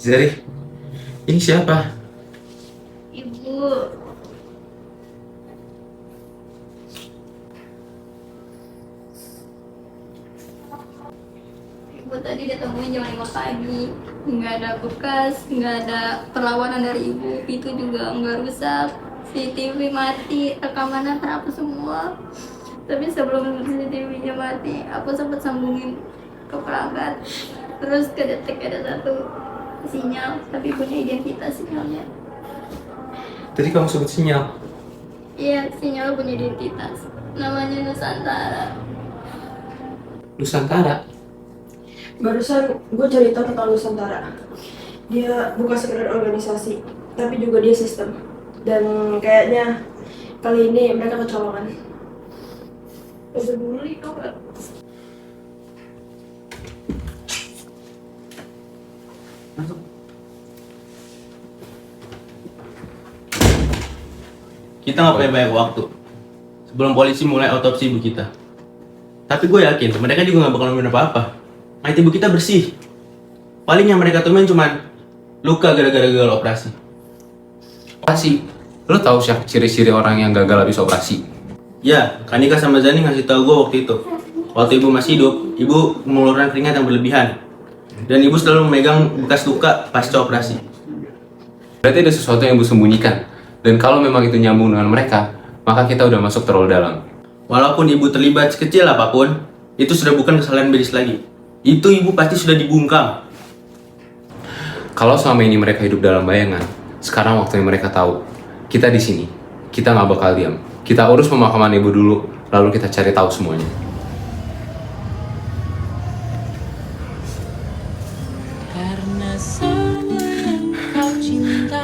Zari, ini siapa? Ibu, ibu tadi ditemuin jam 5 pagi. Nggak ada bekas, nggak ada perlawanan dari ibu. Itu juga nggak rusak. CCTV mati, rekamannya terhapus semua. Tapi sebelum CCTV-nya mati, aku sempat sambungin ke perangkat. Terus kedetek ada satu sinyal, tapi punya identitas sinyalnya. Tadi kamu sebut sinyal. Iya, sinyal punya identitas. Namanya Nusantara. Nusantara. Barusan gue cerita tentang Nusantara. Dia bukan sekedar organisasi, tapi juga dia sistem. Dan kayaknya kali ini mereka kecolongan. Udah bully tau gak? Masuk. Kita nggak punya banyak waktu sebelum polisi mulai otopsi ibu kita. Tapi gue yakin mereka juga nggak bakal nemuin apa-apa. Mayat ibu kita bersih. Paling yang mereka temuin cuma luka gara-gara gagal operasi. Operasi? Lo tahu siapa ciri-ciri orang yang gagal habis operasi? Ya, Kanika sama Zani ngasih tahu gue waktu itu. Waktu ibu masih hidup, ibu mengeluarkan keringat yang berlebihan. Dan ibu selalu memegang bekas luka pasca operasi. Berarti ada sesuatu yang ibu sembunyikan. Dan kalau memang itu nyambung dengan mereka, maka kita udah masuk terlalu dalam. Walaupun ibu terlibat sekecil apapun, itu sudah bukan kesalahan medis lagi. Itu ibu pasti sudah dibungkam. Kalau selama ini mereka hidup dalam bayangan, sekarang waktunya mereka tahu. Kita di sini, kita nggak bakal diam. Kita urus pemakaman ibu dulu, lalu kita cari tahu semuanya.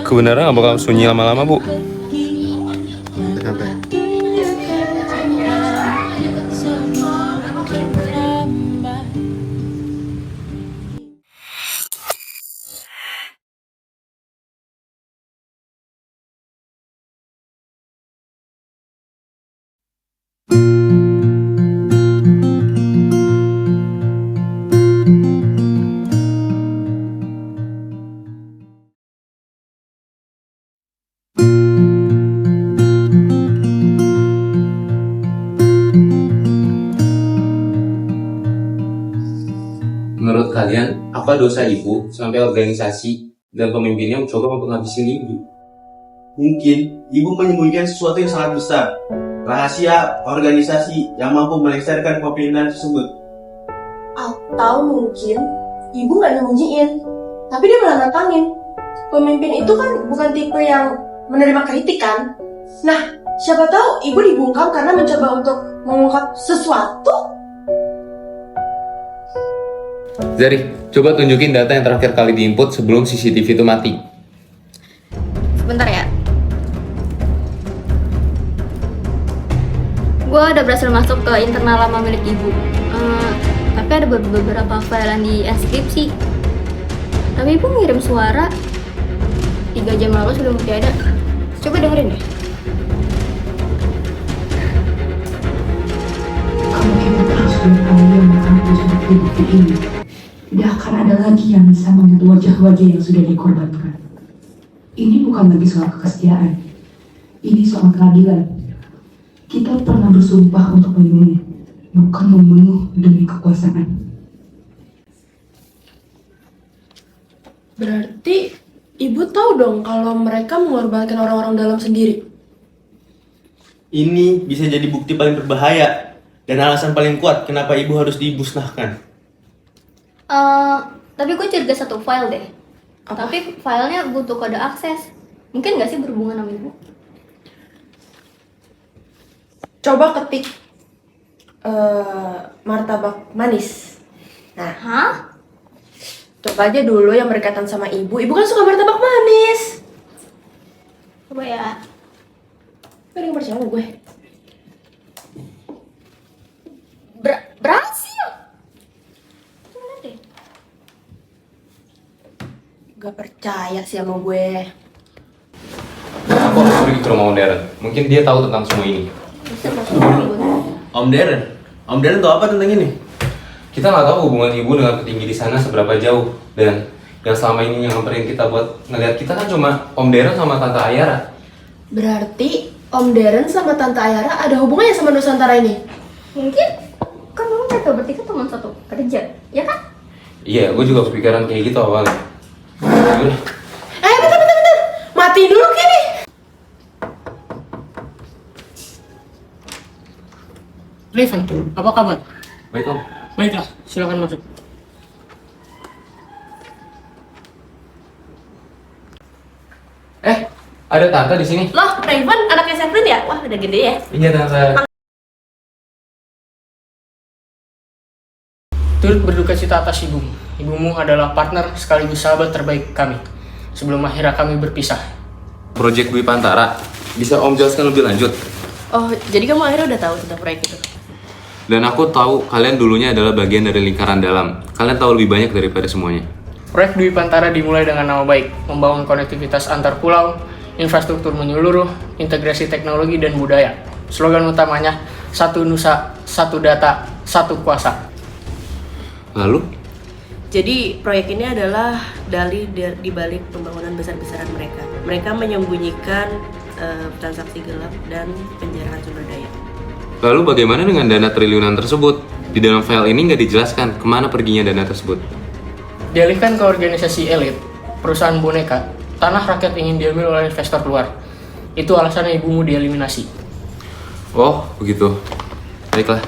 Kebenaran nggak bakal sunyi lama-lama, Bu. Sampai. Menurut kalian, apa dosa ibu sampai organisasi dan pemimpinnya mencoba untuk ngabisin ibu? Mungkin ibu menyembunyikan sesuatu yang sangat besar, rahasia organisasi yang mampu melengsarkan kepemimpinan tersebut. Atau mungkin ibu nggak nyembunyiin, tapi dia malah nantangin. Pemimpin itu kan bukan tipe yang menerima kritik kan? Nah, siapa tahu ibu dibungkam karena mencoba untuk mengungkap sesuatu. Zari, coba tunjukin data yang terakhir kali diinput sebelum CCTV itu mati. Sebentar ya. Gue udah berhasil masuk ke internal lama milik ibu. Tapi ada beberapa file yang di-enskripsi. Tapi ibu ngirim suara 3 jam lalu sebelum bukti ada. Coba dengerin deh. Kalau kita terus berupaya menghapus bukti-bukti ini, tidak akan ada lagi yang bisa melihat wajah-wajah yang sudah dikorbankan. Ini bukan lagi soal kesetiaan, ini soal keadilan. Kita pernah bersumpah untuk melindungi, bukan membunuh demi kekuasaan. Berarti ibu tahu dong kalau mereka mengorbankan orang-orang dalam sendiri. Ini bisa jadi bukti paling berbahaya dan alasan paling kuat kenapa ibu harus dimusnahkan. Tapi gue curiga satu file deh. Apa? Tapi filenya butuh kode akses. Mungkin nggak sih berhubungan sama ibu? Coba ketik martabak manis. Nah, Hah? coba aja dulu yang berkaitan sama ibu. Ibu kan suka martabak manis. Coba ya. Gak ada yang percaya sama gue. Berhasil. Coba deh. Gak percaya sih sama gue. Aku harus pergi ke rumah Darren. Mungkin dia tahu tentang semua ini. Bisa masuk dulu. Om Darren tahu apa tentang ini? Kita nggak tahu hubungan ibu dengan petinggi di sana seberapa jauh. Dan yang selama ini nyamperin kita buat ngeliat kita kan cuma Om Deren sama Tante Ayara. Berarti Om Deren sama Tante Ayara ada hubungannya sama Nusantara ini? Mungkin kan dulu mereka bertiga teman satu kerja, ya kan? Iya, gue juga kepikiran kayak gitu awalnya. Udah. Bentar. Mati dulu kini. Revan, apa kabar? Baik Om. Baiklah, silakan masuk. Ada Tante di sini. Loh, Revan anaknya Sevrin ya? Wah, udah gede ya. Iya Tante. Turut berduka cita atas ibumu. Ibumu adalah partner sekaligus sahabat terbaik kami. Sebelum akhirnya kami berpisah. Project Dwi Pantara. Bisa Om jelaskan lebih lanjut? Oh, jadi kamu akhirnya udah tahu tentang proyek itu? Dan aku tahu kalian dulunya adalah bagian dari lingkaran dalam. Kalian tahu lebih banyak daripada semuanya. Proyek Dwi Pantara dimulai dengan nama baik, membangun konektivitas antar pulau, infrastruktur menyeluruh, integrasi teknologi dan budaya. Slogan utamanya, satu nusa, satu data, satu kuasa. Lalu? Jadi proyek ini adalah dalih di balik pembangunan besar-besaran mereka. Mereka menyembunyikan transaksi gelap dan penjarahan sumber daya. Lalu bagaimana dengan dana triliunan tersebut? Di dalam file ini nggak dijelaskan kemana perginya dana tersebut. Dialihkan ke organisasi elit, perusahaan boneka, tanah rakyat ingin diambil oleh investor luar. Itu alasannya ibumu dieliminasi. Oh, begitu. Baiklah.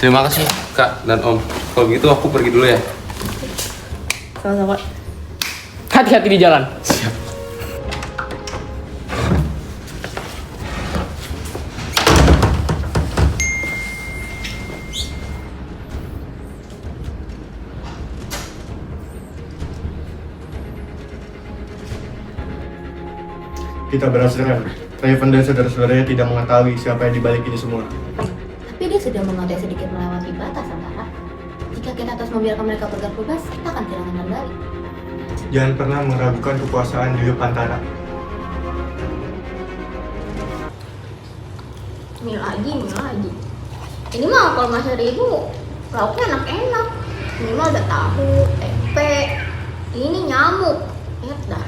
Terima kasih, Kak dan Om. Kalau begitu aku pergi dulu ya. Sama-sama. Hati-hati di jalan. Siap. Kita berhasil kan? Raven dan saudara-saudaranya tidak mengetahui siapa yang dibalik ini semua. Tapi dia sudah mengatai sedikit melewati batas, Antara. Jika kita terus membiarkan mereka bergerak bebas, kita akan kehilangan kendali. Jangan pernah meragukan kekuasaan Dwi Pantara. Mie lagi. Ini mah kalau masih ribu, lauknya enak-enak. Ini mah ada tahu, tempe. Ini nyamuk. Enak dah.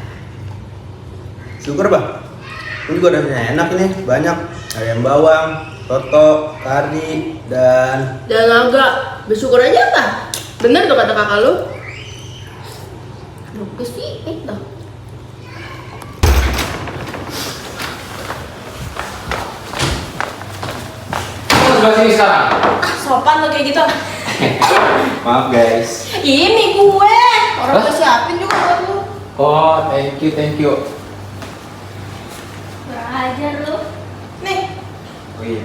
Syukur Bang. Ini juga udah enak ini, banyak. Ayam bawang, soto, kari, dan agak bersyukur aja apa? Bener tuh kata kakak lu? Lupa sih, dah. Kamu sebelah sini sekarang. Sopan lo kayak gitu. maaf guys. Ini gue, orang Hah? udah siapin juga buat lu. Oh, thank you. Belajar lu. Nih, Oh iya.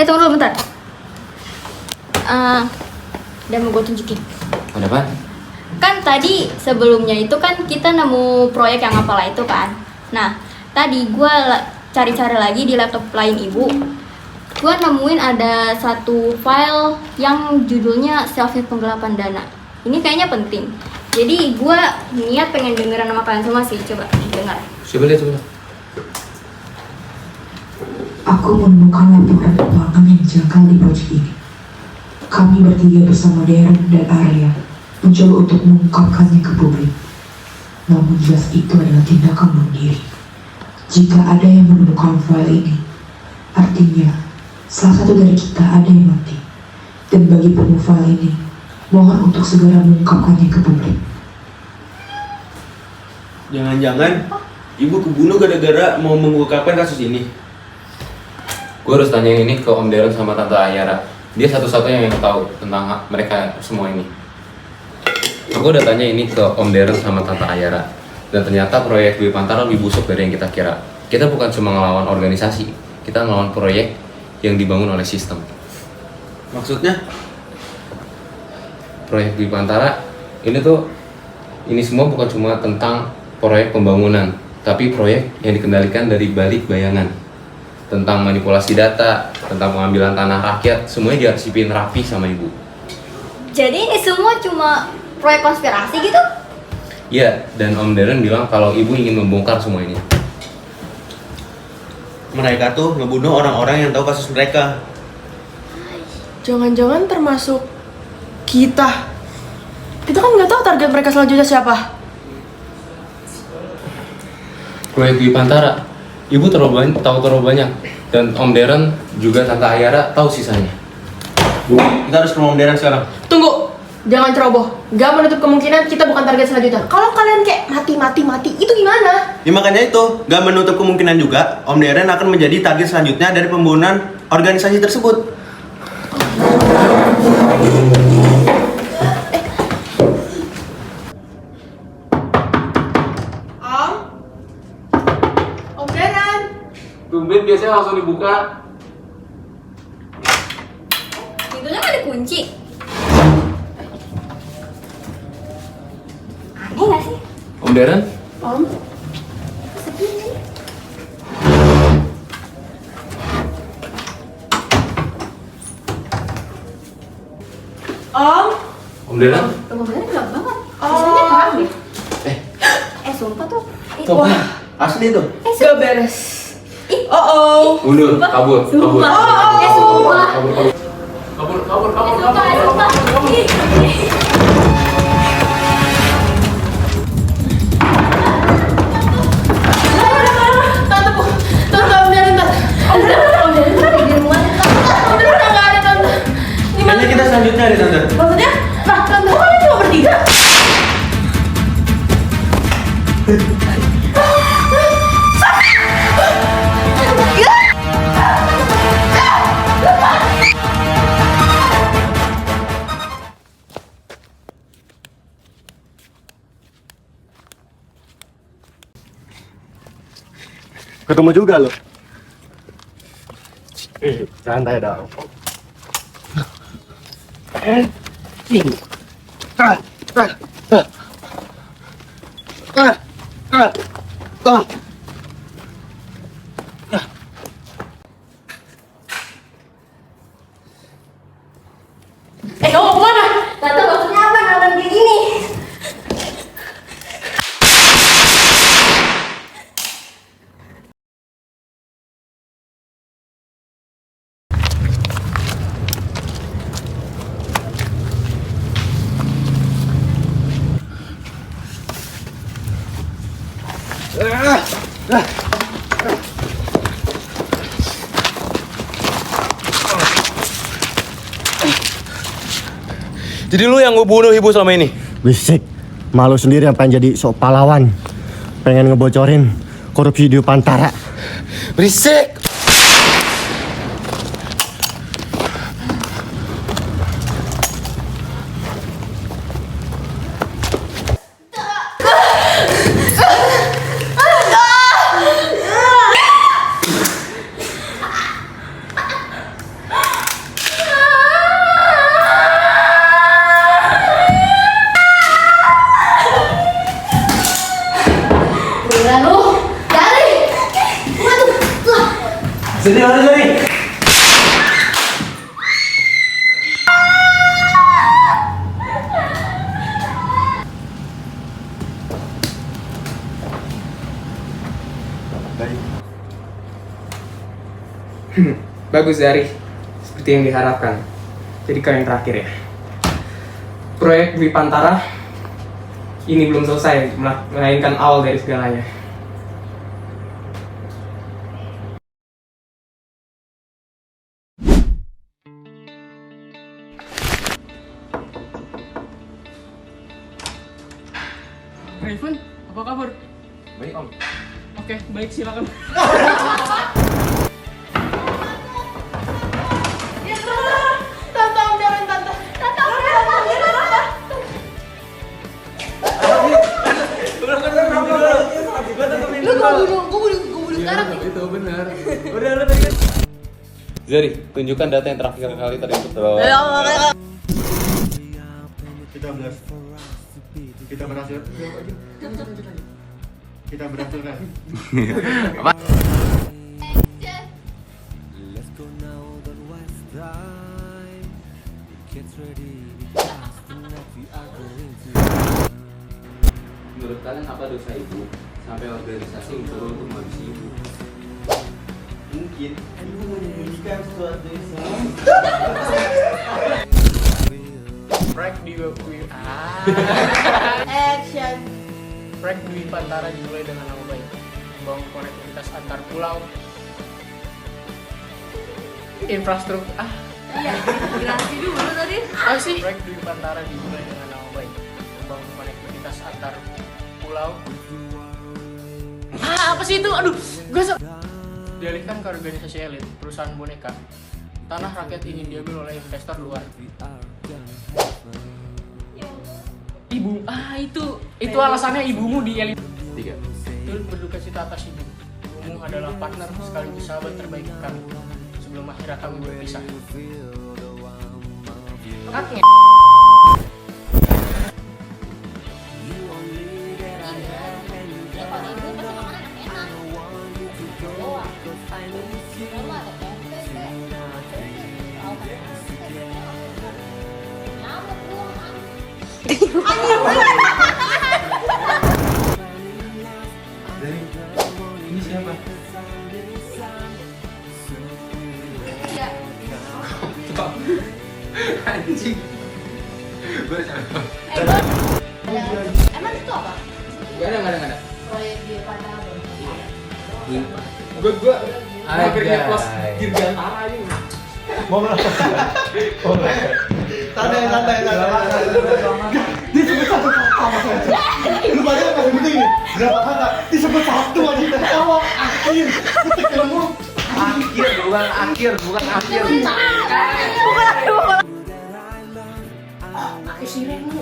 Tunggu dulu bentar. Dan mau gue tunjukin. Ada apa? Kan tadi sebelumnya itu kan kita nemu proyek yang apalah itu kan. Nah, tadi gue cari-cari lagi di laptop lain ibu. Gue nemuin ada satu file yang judulnya selfie penggelapan dana. Ini kayaknya penting. Jadi gue niat pengen dengeran sama kalian semua sih. Coba dengar. Coba lihat coba. Aku menemukan laporan keuangan yang janggal di proyek ini. Kami bertiga bersama Deren dan Arya mencoba untuk mengungkapkannya ke publik. Namun jelas itu adalah tindakan bunuh diri. Jika ada yang menemukan file ini, artinya salah satu dari kita ada yang mati. Dan bagi penemuh file ini, mohon untuk segera mengungkapkannya ke publik. Jangan-jangan ibu kebunuh gara-gara mau mengungkapkan kasus ini. Gue harus tanya ini ke Om Deren sama Tante Ayara. Dia satu-satunya yang tahu tentang mereka semua ini. Aku udah tanya ini ke Om Deren sama Tante Ayara. Dan ternyata proyek Dwi Pantara lebih busuk dari yang kita kira. Kita bukan cuma ngelawan organisasi, kita ngelawan proyek yang dibangun oleh sistem. Maksudnya? Proyek Dwi Pantara ini semua bukan cuma tentang proyek pembangunan, tapi proyek yang dikendalikan dari balik bayangan. Tentang manipulasi data, tentang pengambilan tanah rakyat, semuanya diarsipin rapi sama ibu. Jadi ini semua cuma proyek konspirasi gitu? Iya, dan Om Deren bilang kalau ibu ingin membongkar semua ini. mereka tuh ngebunuh orang-orang yang tahu kasus mereka. Jangan-jangan termasuk kita. Kita kan nggak tahu target mereka selanjutnya siapa. Proyek Dwi Pantara, Ibu tahu terlalu banyak. Dan Om Deren juga Tante Ayara tahu sisanya. Bu, kita harus ke rumah Om Deren sekarang. Tunggu, jangan ceroboh. Gak menutup kemungkinan kita bukan target selanjutnya. Kalau kalian kayak mati, itu gimana? Ya makanya itu, gak menutup kemungkinan juga Om Deren akan menjadi target selanjutnya dari pembunuhan organisasi tersebut. Om Deren. Tumben biasanya langsung dibuka. Pintunya nggak dikunci. Aneh nggak sih? Om Deren? Om. Sepi nih. Om. Om Deren? Rumah bener gelap banget. Oh. Biasanya terang deh. Eh, Sumpah tuh. tuh, asli tuh. Gak beres. Oh. Mundur, kabur. Sumpah. Sumpah. Tante Om Deren, Tante. Om Deren Di rumah. Om Deren nggak ada, Tante. Kayaknya kita selanjutnya deh, Tante. Maksudnya? Nah, Tante, kok kalian cuma bertiga? Ketemu juga lo. Santai dong. Kamu mau kemana? Tante maksudnya apa nonton kayak gini? Jadi lu yang ngebunuh ibu selama ini? Bisik. Malu sendiri yang pengen jadi sok pahlawan. Pengen ngebocorin korupsi Dwi Pantara. Berisik! Sini, mana sini? Bagus Zari, seperti yang diharapkan. Jadi kalian terakhir ya. Proyek Dwi Pantara ini belum selesai, melainkan awal dari segalanya. Raven, apa kabar? Baik Om. Oke, baik silakan. Tante Om Deren, Tante. Tante Om Deren, Tante. Lu gue bunuh sekarang nih. Itu benar. Zari, tunjukkan data yang terakhir kali tadi untuk Kita berhasil. Kita berhasil kan? Menurut kalian apa dosa ibu sampai organisasi mencoba untuk menghabisi ibu? Mungkin ibu menyembunyikan sesuatu yang sangat Proyek Action. Proyek Dwi Pantara dimulai dengan nama baik, membangun konektivitas antar pulau, infrastruktur. Iya, jelasin dulu tadi. Apa sih? Proyek Dwi Pantara dimulai dengan nama baik, membangun konektivitas antar pulau. Apa sih itu? Aduh, gue dialihkan ke organisasi elit, perusahaan boneka. Tanah rakyat ingin diambil oleh investor luar. Ibu, itu alasannya ibumu di elit. 3. Turut berduka cita atas ibu. Ibumu adalah partner sekaligus sahabat terbaik kami. Sebelum akhirnya kami berpisah. Kaknya. Ya kalau ibu pasti makanan enak. Doang. Mama ada tempe. Nyamuk doang. Ini siapa? Ya. Anjing. Gue Emang itu apa? Gak ada. Proyek Dwi Pantara. Gue akhirnya pos dirgantara ini. santai. Disebut satu kata mas Enzo. Lu baca apa yang penting nih? Berapa kata? Disebut satu aja dari awal. Akhir. Ketik dalam mulut. Bukan akhir. Pakai sirenu.